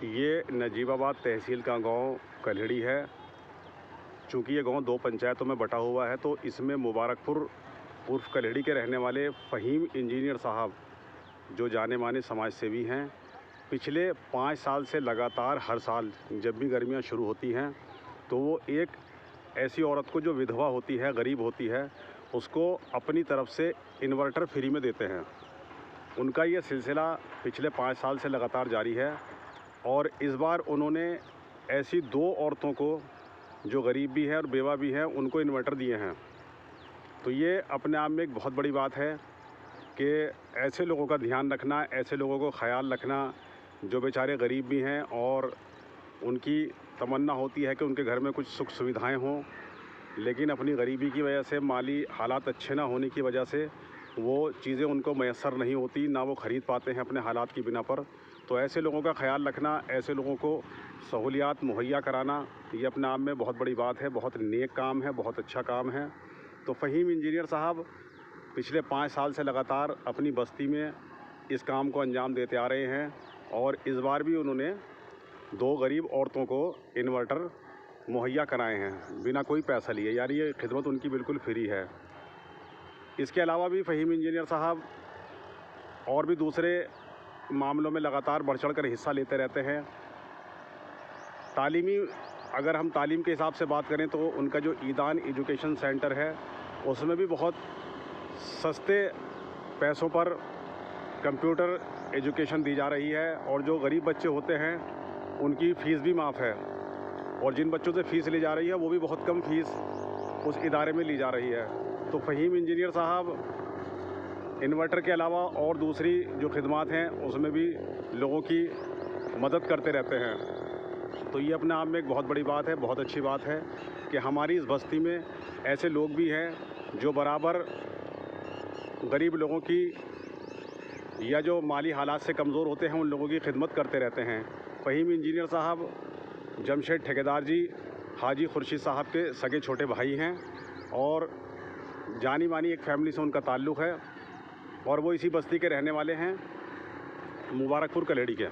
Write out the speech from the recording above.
ये नजीबाबाद तहसील का गांव कल्हड़ी है। चूँकि ये गांव 2 पंचायतों में बटा हुआ है, तो इसमें मुबारकपुर उर्फ कल्हड़ी के रहने वाले फ़हीम इंजीनियर साहब, जो जाने माने समाज सेवी हैं, पिछले 5 साल से लगातार हर साल जब भी गर्मियां शुरू होती हैं तो वो एक ऐसी औरत को जो विधवा होती है, गरीब होती है, उसको अपनी तरफ से इन्वर्टर फ्री में देते हैं। उनका ये सिलसिला पिछले 5 साल से लगातार जारी है और इस बार उन्होंने ऐसी 2 औरतों को जो गरीब भी है और बेवा भी हैं, उनको इन्वर्टर दिए हैं। तो ये अपने आप में एक बहुत बड़ी बात है कि ऐसे लोगों का ध्यान रखना, ऐसे लोगों को ख्याल रखना जो बेचारे गरीब भी हैं और उनकी तमन्ना होती है कि उनके घर में कुछ सुख सुविधाएं हों, लेकिन अपनी गरीबी की वजह से, माली हालात अच्छे ना होने की वजह से वो चीज़ें उनको मैसर नहीं होती, ना वो ख़रीद पाते हैं अपने हालात की बिना पर। तो ऐसे लोगों का ख्याल रखना, ऐसे लोगों को सहूलियात मुहैया कराना, ये अपने आप में बहुत बड़ी बात है, बहुत नेक काम है, बहुत अच्छा काम है। तो फ़हीम इंजीनियर साहब पिछले 5 साल से लगातार अपनी बस्ती में इस काम को अंजाम देते आ रहे हैं और इस बार भी उन्होंने 2 गरीब औरतों को इन्वर्टर मुहैया कराए हैं बिना कोई पैसा लिए, यानी ये खिदमत उनकी बिल्कुल फ्री है। इसके अलावा भी फ़हीम इंजीनियर साहब और भी दूसरे मामलों में लगातार बढ़ चढ़ कर हिस्सा लेते रहते हैं। अगर हम तालीम के हिसाब से बात करें तो उनका जो ईदान एजुकेशन सेंटर है, उसमें भी बहुत सस्ते पैसों पर कंप्यूटर एजुकेशन दी जा रही है और जो गरीब बच्चे होते हैं उनकी फ़ीस भी माफ़ है और जिन बच्चों से फ़ीस ली जा रही है वो भी बहुत कम फ़ीस उस इदारे में ली जा रही है। तो फ़हीम इंजीनियर साहब इन्वर्टर के अलावा और दूसरी जो खिदमात हैं उसमें भी लोगों की मदद करते रहते हैं। तो ये अपने आप में एक बहुत बड़ी बात है, बहुत अच्छी बात है कि हमारी इस बस्ती में ऐसे लोग भी हैं जो बराबर गरीब लोगों की या जो माली हालात से कमज़ोर होते हैं उन लोगों की खिदमत करते रहते हैं। फ़हीम इंजीनियर साहब जमशेद ठेकेदार जी हाजी खुर्शीद साहब के सगे छोटे भाई हैं और जानी मानी एक फैमिली से उनका ताल्लुक़ है और वो इसी बस्ती के रहने वाले हैं, मुबारकपुर कल्हड़ी के।